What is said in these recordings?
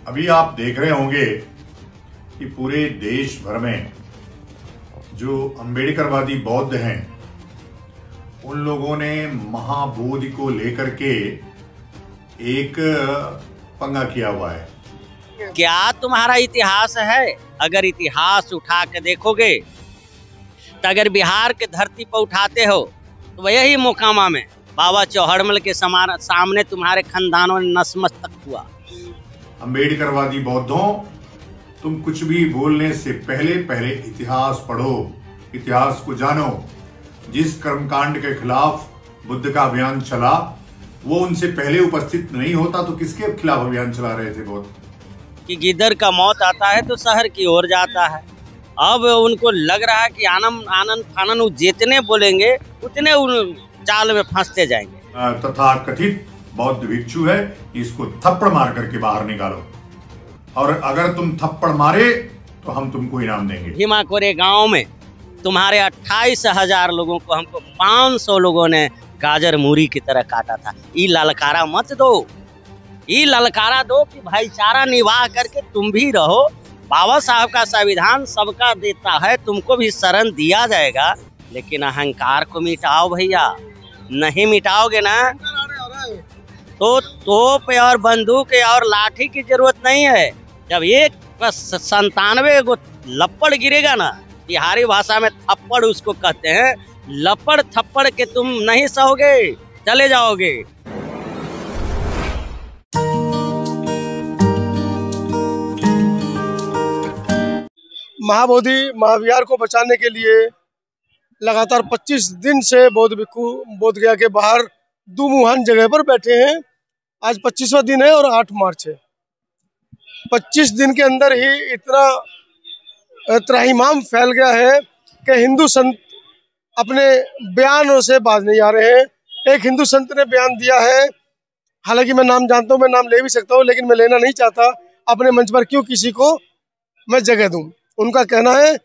अभी आप देख रहे होंगे कि पूरे देश भर में जो अम्बेडकरवादी बौद्ध हैं उन लोगों ने महाबोधि को लेकर के एक पंगा किया हुआ है। क्या तुम्हारा इतिहास है? अगर इतिहास उठा के देखोगे तो अगर बिहार के धरती पर उठाते हो तो यही मोकामा में बाबा चौहड़मल के सामने तुम्हारे खानदानों ने नतमस्तक हुआ। अम्बेडकरवादी बौद्धों, तुम कुछ भी बोलने से पहले इतिहास पढ़ो, इतिहास को जानो। जिस कर्मकांड के खिलाफ बुद्ध का अभियान चला वो उनसे पहले उपस्थित नहीं होता तो किसके खिलाफ अभियान चला रहे थे बौद्ध? कि गिदर का मौत आता है तो शहर की ओर जाता है। अब उनको लग रहा है कि आनंद फानन जितने बोलेंगे उतने उन जाल में फंसते जाएंगे। तथा कथित बौद्ध भिक्षु है, इसको थप्पड़ मार करके बाहर निकालो, और अगर तुम थप्पड़ मारे तो हम तुमको इनाम देंगे। भीमाकोरे गांव में तुम्हारे 28,000 लोगों को हमको 500 लोगों ने गाजर मूरी की तरह काटा था। ये ललकारा मत दो, ये ललकारा दो कि भाईचारा निभा करके तुम भी रहो। बाबा साहब का संविधान सबका देता है, तुमको भी शरण दिया जाएगा, लेकिन अहंकार को मिटाओ भैया। नहीं मिटाओगे ना तो तोप और बंदूक और लाठी की जरूरत नहीं है। जब एक 97 गो लपड़ गिरेगा ना, बिहारी भाषा में थप्पड़ उसको कहते हैं, लपड़ थप्पड़ के तुम नहीं सहोगे, चले जाओगे। महाबोधि महाविहार को बचाने के लिए लगातार 25 दिन से बौद्ध भिक्षु बोधगया के बाहर दुमुहान जगह पर बैठे हैं। आज 25वां दिन है और 8 मार्च है। 25 दिन के अंदर ही इतना त्राहिमाम फैल गया है कि हिंदू संत अपने बयानों से बाज नहीं आ रहे हैं। एक हिंदू संत ने बयान दिया है, हालांकि मैं नाम जानता हूँ, मैं नाम ले भी सकता हूँ, लेकिन मैं लेना नहीं चाहता। अपने मंच पर क्यों किसी को मैं जगह दूं। उनका कहना है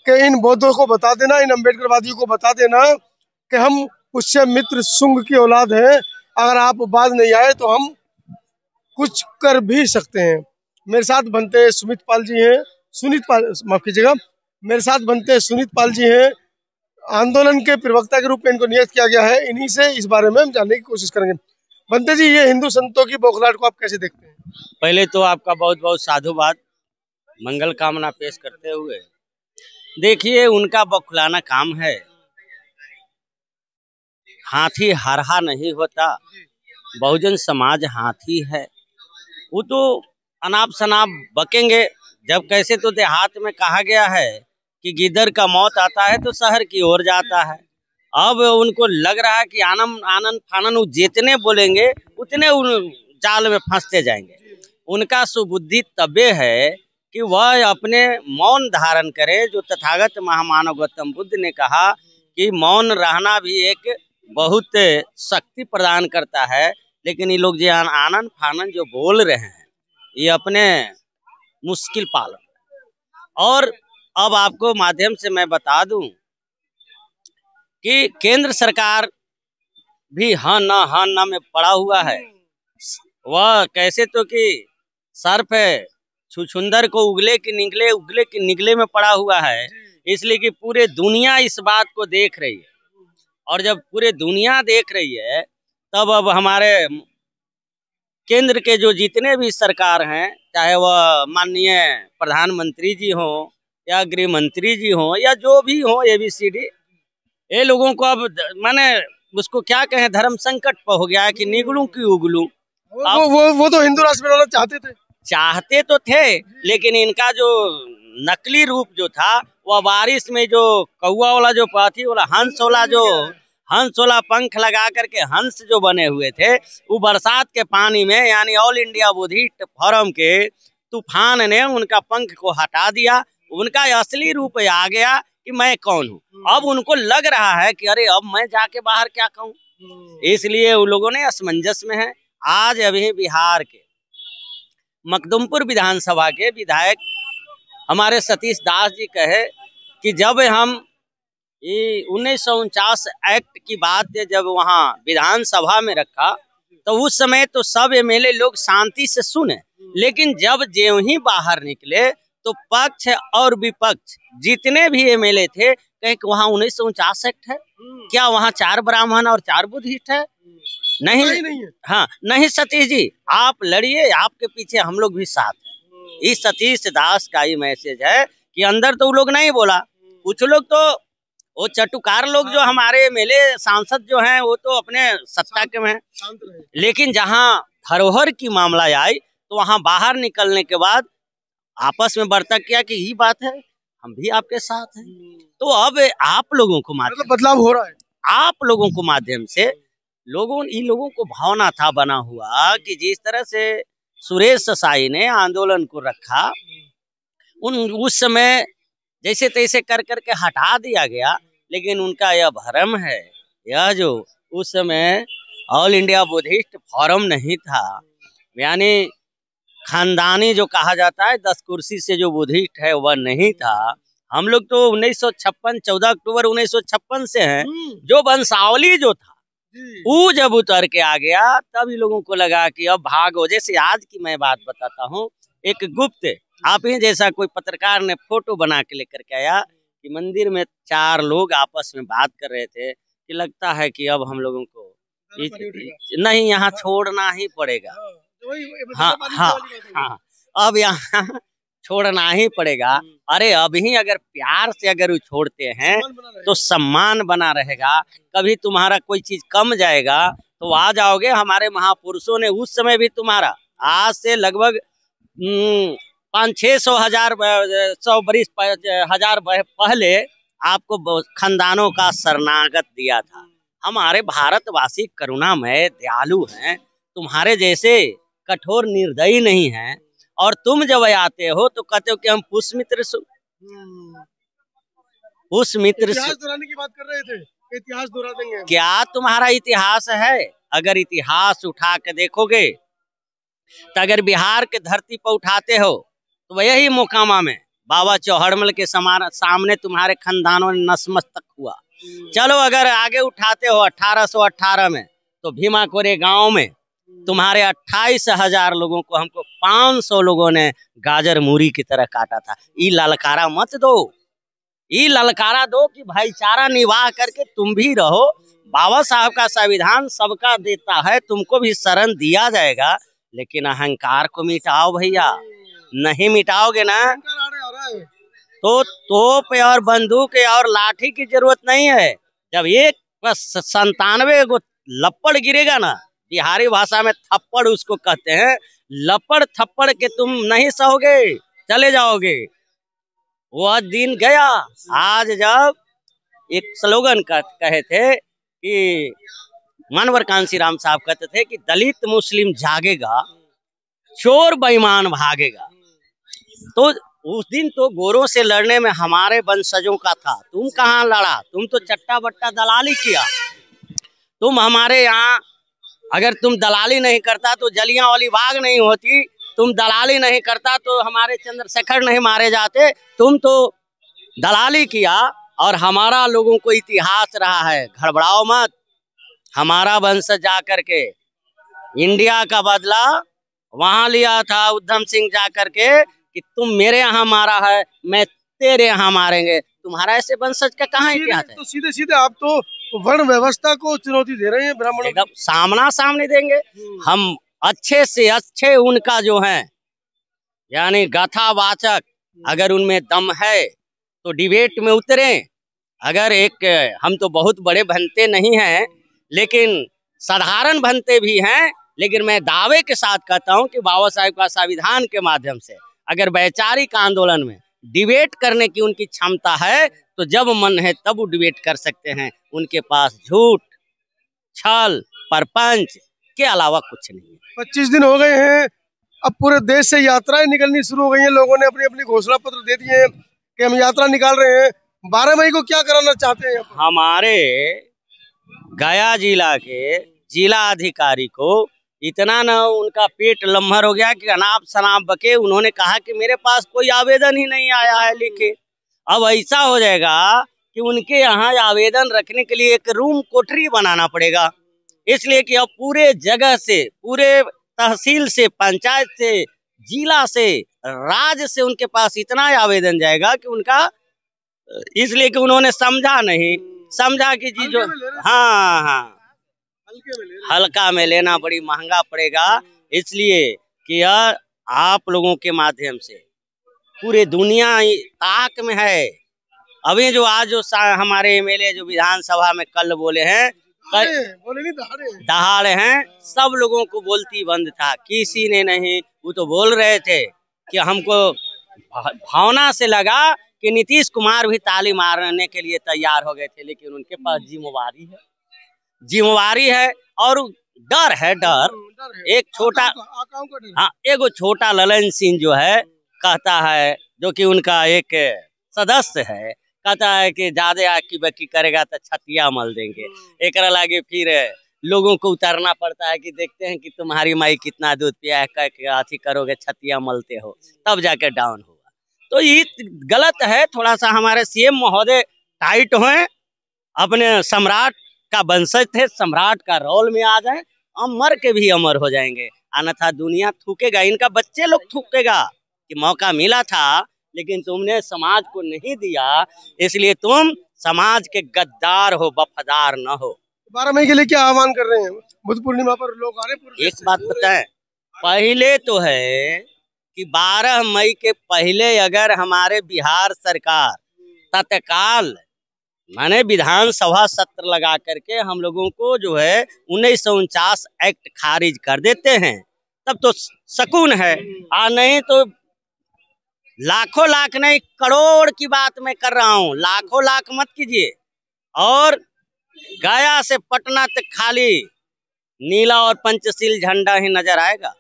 कि इन बौद्धों को बता देना, इन अम्बेडकरवादियों को बता देना कि हम पुष्य मित्र शुंग की औलाद हैं। अगर आप बाज नहीं आए तो हम कुछ कर भी सकते हैं। मेरे साथ बनते सुमित पाल जी हैं, माफ कीजिएगा, मेरे साथ बनते सुनीत पाल जी हैं। आंदोलन के प्रवक्ता के रूप में इनको नियुक्त किया गया है। इन्हीं से इस बारे में हम जानने की कोशिश करेंगे। बनते जी, ये हिंदू संतों की बौखलाहट को आप कैसे देखते हैं? पहले तो आपका बहुत बहुत साधुवाद, मंगल कामना पेश करते हुए, देखिए उनका बौखलाना काम है। हाथी हरहा नहीं होता, बहुजन समाज हाथी है। वो तो अनाप शनाप बकेंगे। जब कैसे तो देहात में कहा गया है कि गिदर का मौत आता है तो शहर की ओर जाता है। अब उनको लग रहा है कि आनंद फानन जितने बोलेंगे उतने उन जाल में फंसते जाएंगे। उनका सुबुद्धि तबे है कि वह अपने मौन धारण करे। जो तथागत महामानव गौतम बुद्ध ने कहा कि मौन रहना भी एक बहुत शक्ति प्रदान करता है, लेकिन ये लोग जो आनंद फानन जो बोल रहे हैं ये अपने मुश्किल पालन। और अब आपको माध्यम से मैं बता दूं कि केंद्र सरकार भी हाँ ना में पड़ा हुआ है। वह कैसे तो कि सर्फ छुछुंदर को उगले के निगले में पड़ा हुआ है, इसलिए कि पूरे दुनिया इस बात को देख रही है। और जब पूरे दुनिया देख रही है तब अब हमारे केंद्र के जो जितने भी सरकार हैं, चाहे वह माननीय प्रधानमंत्री जी हो या गृह मंत्री जी हो या जो भी हो, ABCD, ये लोगों को अब माने उसको क्या कहें, धर्म संकट पर हो गया है कि निगलूं की उगलूं। वो तो हिंदू राष्ट्र बनाना चाहते तो थे, लेकिन इनका जो नकली रूप जो था वह बारिश में जो कौआ वाला जो पाथी वाला हंस वाला पंख लगा करके हंस जो बने हुए थे, वो बरसात के पानी में यानी ऑल इंडिया बुद्धिस्ट फोरम के तूफान ने उनका पंख को हटा दिया। उनका असली रूप आ गया कि मैं कौन हूँ। अब उनको लग रहा है कि अरे अब मैं जाके बाहर क्या कहूँ, इसलिए उन लोगों ने असमंजस में है। आज अभी बिहार के मखदुमपुर विधानसभा के विधायक हमारे सतीश दास जी कहे कि जब हम ये 1949 एक्ट की बात जब वहाँ विधानसभा में रखा तो उस समय तो सब एमएलए लोग शांति से सुने, लेकिन जब ज्यों ही बाहर निकले तो पक्ष और विपक्ष जितने भी एमएलए थे कहे कि वहाँ 1949 एक्ट है क्या, वहाँ 4 ब्राह्मण और 4 बुद्धिस्ट है? नहीं नहीं है। हाँ नहीं सतीश जी, आप लड़िए, आपके पीछे हम लोग भी साथ हैं। इस सतीश दास का ही मैसेज है कि अंदर तो वो लोग नहीं बोला, कुछ लोग तो वो चटुकार लोग जो हमारे एमएलए सांसद जो हैं वो तो अपने सत्ता के में, लेकिन जहाँ धरोहर की मामला आई तो वहाँ बाहर निकलने के बाद आपस में बर्ताव किया कि ये बात है, हम भी आपके साथ हैं। तो अब आप लोगों को मतलब बदलाव हो रहा है, आप लोगों को माध्यम से इन लोगों को भावना था बना हुआ कि जिस तरह से सुरेश ससाई ने आंदोलन को रखा, उस समय जैसे तैसे कर करके हटा दिया गया, लेकिन उनका यह भ्रम है, यह जो उस समय ऑल इंडिया बुद्धिस्ट फोरम नहीं था, यानी खानदानी जो कहा जाता है 10 कुर्सी से जो बुद्धिस्ट है वह नहीं था। हम लोग तो 1956 14 अक्टूबर 1956 से हैं, जो वंशावली जो था वो जब उतर के आ गया तब इन लोगों को लगा कि अब भागो। जैसे आज की मैं बात बताता हूँ, एक गुप्त आप ही जैसा कोई पत्रकार ने फोटो बना के लेकर के आया कि मंदिर में 4 लोग आपस में बात कर रहे थे कि लगता है कि अब हम लोगों को नहीं यहाँ छोड़ना ही पड़ेगा। हाँ हाँ हाँ, अब यहाँ छोड़ना ही पड़ेगा। अरे अभी अगर प्यार से अगर छोड़ते हैं तो सम्मान बना रहेगा, कभी तुम्हारा कोई चीज कम जाएगा तो आ जाओगे। हमारे महापुरुषों ने उस समय भी तुम्हारा, आज से लगभग 500-600 हजार 100 बरिस हजार पहले आपको खानदानों का शरणागत दिया था। हमारे भारतवासी करुणामय दयालु हैं, तुम्हारे जैसे कठोर निर्दयी नहीं हैं। और तुम जब आते हो तो कहते हो कि हम पुष्यमित्र इतिहास दोहराने की बात कर रहे थे, इतिहास दोहरा देंगे। क्या तुम्हारा इतिहास है? अगर इतिहास उठा के देखोगे तो अगर बिहार के धरती पर उठाते हो तो यही मोकामा में बाबा चौहड़मल के सामने तुम्हारे खानदानों ने नतमस्तक हुआ। चलो अगर आगे उठाते हो 1818 में तो भीमा कोरे गांव में तुम्हारे 28,000 लोगों को, हमको 500 लोगों ने गाजर मूरी की तरह काटा था। ये ललकारा मत दो, ये ललकारा दो कि भाईचारा निवाह करके तुम भी रहो। बाबा साहब का संविधान सबका देता है, तुमको भी शरण दिया जाएगा, लेकिन अहंकार को मिटाओ भैया। नहीं मिटाओगे ना तो तोप और बंदूक और लाठी की जरूरत नहीं है। जब 197 को लपड़ गिरेगा ना, बिहारी भाषा में थप्पड़ उसको कहते हैं, लपड़ थप्पड़ के तुम नहीं सहोगे, चले जाओगे। वह दिन गया। आज जब एक स्लोगन कहे थे कि मानवर कांसी राम साहब कहते थे कि दलित मुस्लिम जागेगा, चोर बेईमान भागेगा। तो उस दिन तो गोरों से लड़ने में हमारे वंशजों का था, तुम कहाँ लड़ा? तुम तो चट्टा बट्टा दलाली किया। तुम हमारे यहाँ अगर तुम दलाली नहीं करता तो जलियांवाला बाग नहीं होती, तुम दलाली नहीं करता तो हमारे चंद्रशेखर नहीं मारे जाते। तुम तो दलाली किया और हमारा लोगों को इतिहास रहा है। घबराओ मत, हमारा वंश जा करके इंडिया का बदला वहां लिया था उधम सिंह जा करके कि तुम मेरे यहाँ मारा है, मैं तेरे यहाँ मारेंगे। तुम्हारा ऐसे वंशज का कहाँ इतिहास है? तो सीधे सीधे आप तो वर्ण व्यवस्था को चुनौती दे रहे हैं ब्राह्मणों। एकदम सामना सामने देंगे हम। अच्छे से अच्छे उनका जो है यानी गाथावाचक, अगर उनमें दम है तो डिबेट में उतरे। अगर हम तो बहुत बड़े बनते नहीं हैं, लेकिन साधारण बनते भी हैं, लेकिन मैं दावे के साथ कहता हूं कि बाबा साहब का संविधान के माध्यम से अगर वैचारिक आंदोलन में डिबेट करने की उनकी क्षमता है तो जब मन है तब वो डिबेट कर सकते हैं। उनके पास झूठ, छल, परपंच के अलावा कुछ नहीं है। 25 दिन हो गए हैं, अब पूरे देश से यात्राएं निकलनी शुरू हो गई हैं। लोगों ने अपनी अपनी घोषणा पत्र दे दिए हैं कि हम यात्रा निकाल रहे हैं। 12 मई को क्या कराना चाहते हैं? हमारे गया जिला के जिला अधिकारी को इतना ना उनका पेट लम्हर हो गया कि अनाप शनाप बके। उन्होंने कहा कि मेरे पास कोई आवेदन ही नहीं आया है लिखे। अब ऐसा हो जाएगा कि उनके यहाँ आवेदन रखने के लिए एक रूम कोठरी बनाना पड़ेगा। इसलिए कि अब पूरे जगह से, पूरे तहसील से, पंचायत से, जिला से, राज्य से उनके पास इतना आवेदन जाएगा कि उनका, इसलिए कि उन्होंने समझा नहीं, समझा कि जी जो, हाँ हाँ, हल्का में लेना बड़ी महंगा पड़ेगा। इसलिए कि यार आप लोगों के माध्यम से पूरे दुनिया ताक में है। अभी जो आज जो हमारे एमएलए जो विधानसभा में कल बोले हैं, दहाड़े हैं, सब लोगों को बोलती बंद था, किसी ने नहीं। वो तो बोल रहे थे कि हमको भावना से लगा कि नीतीश कुमार भी ताली मारने के लिए तैयार हो गए थे, लेकिन उनके पास जिम्मेवारी है और डर है, डर। एक छोटा, हाँ, एगो छोटा ललन सिंह जो है कहता है, जो कि उनका एक सदस्य है, कहता है कि ज्यादा आकी बकी करेगा तो छतिया मल देंगे। एक लागे फिर लोगों को उतारना पड़ता है कि देखते हैं कि तुम्हारी माई कितना दूध पिया है, अथी करोगे, छतिया मलते हो, तब जाके डाउन होगा। तो ये गलत है। थोड़ा सा हमारे सीएम महोदय टाइट हैं, अपने सम्राट का वंशज थे, सम्राट का रोल में आ जाए, अमर के भी अमर हो जाएंगे, अन्यथा दुनिया थूकेगा, इनका बच्चे लोग थूकेगा कि मौका मिला था लेकिन तुमने समाज को नहीं दिया, इसलिए तुम समाज के गद्दार हो, वफादार न हो। 12 मई के लिए क्या आह्वान कर रहे हैं? बुद्ध पूर्णिमा पर लोग आ रहे हैं। एक बात बताएं, पहले तो है कि 12 मई के पहले अगर हमारे बिहार सरकार तत्काल माने विधानसभा सत्र लगा करके हम लोगों को जो है 1949 एक्ट खारिज कर देते हैं, तब तो सुकून है। नहीं तो लाखों लाख नहीं, करोड़ की बात मैं कर रहा हूँ, लाखों लाख मत कीजिए। और गया से पटना तक खाली नीला और पंचशील झंडा ही नजर आएगा,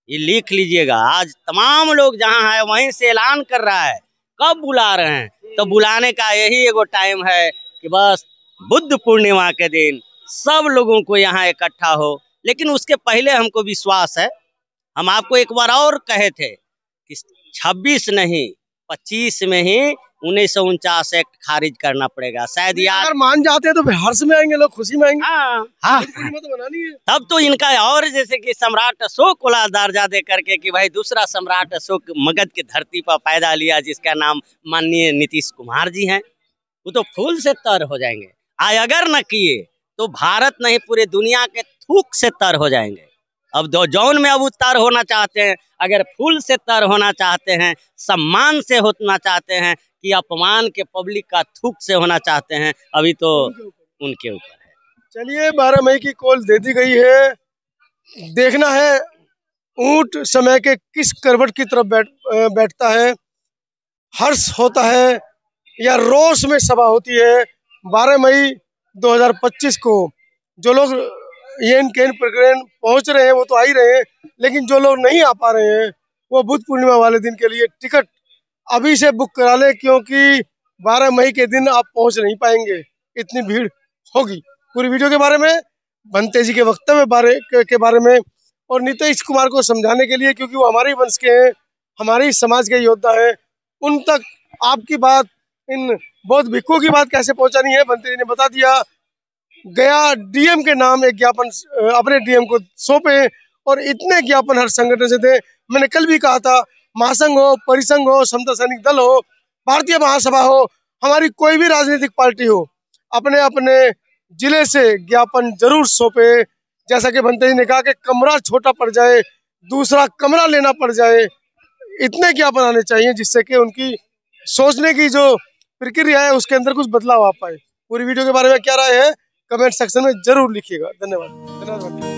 ये लिख लीजिएगा। आज तमाम लोग जहाँ है वहीं से ऐलान कर रहा है, कब बुला रहे हैं, तो बुलाने का यही एगो टाइम है कि बस बुद्ध पूर्णिमा के दिन सब लोगों को यहाँ इकट्ठा हो। लेकिन उसके पहले हमको विश्वास है, हम आपको एक बार और कहे थे कि 26 नहीं 25 में ही 1949 एक्ट खारिज करना पड़ेगा। शायद यार अगर मान जाते हैं तो हर्ष में आएंगे लोग, खुशी में आएंगे। हाँ, तो बनानी है। तब तो इनका और जैसे कि सम्राट अशोक को दर्जा दे करके कि भाई दूसरा सम्राट अशोक मगध की धरती पर पैदा लिया, जिसका नाम माननीय नीतीश कुमार जी हैं, वो तो फूल से तर हो जाएंगे। अगर न किए तो भारत नहीं पूरे दुनिया के थूक से तर हो जाएंगे। अब दो जौन में अब तर होना चाहते हैं, अगर फूल से तर होना चाहते हैं, सम्मान से होना चाहते हैं, कि अपमान के पब्लिक का थूक से होना चाहते हैं, अभी तो उनके ऊपर है। चलिए 12 मई की कॉल दे दी गई है, देखना है ऊंट समय के किस करवट की तरफ बैठता है, हर्ष होता है या रोष में सभा होती है। 12 मई 2025 को जो लोग येन केन प्रकरण पहुंच रहे हैं वो तो आ ही रहे हैं, लेकिन जो लोग नहीं आ पा रहे हैं वो बुद्ध पूर्णिमा वाले दिन के लिए टिकट अभी से बुक करा ले, क्योंकि 12 मई के दिन आप पहुंच नहीं पाएंगे, इतनी भीड़ होगी। पूरी वीडियो के बारे में, भंते जी के वक्तव्य के बारे में और नीतीश कुमार को समझाने के लिए, क्योंकि वो हमारे वंश के हैं, हमारी समाज के योद्धा हैं, उन तक आपकी बात, इन बौद्ध भिक्षुओं की बात कैसे पहुंचानी है भंते जी ने बता दिया। गया डीएम के नाम एक ज्ञापन अपने डीएम को सौंपे और इतने ज्ञापन हर संगठन से थे। मैंने कल भी कहा था, महासंघ हो, परिसंघ हो, समता सैनिक दल हो, भारतीय महासभा हो, हमारी कोई भी राजनीतिक पार्टी हो, अपने अपने जिले से ज्ञापन जरूर सौंपे। जैसा कि भंते जी ने कहा कि कमरा छोटा पड़ जाए, दूसरा कमरा लेना पड़ जाए, इतने ज्ञापन आने चाहिए जिससे कि उनकी सोचने की जो प्रक्रिया है उसके अंदर कुछ बदलाव आ पाए। पूरी वीडियो के बारे में क्या राय है कमेंट सेक्शन में जरूर लिखिएगा। धन्यवाद।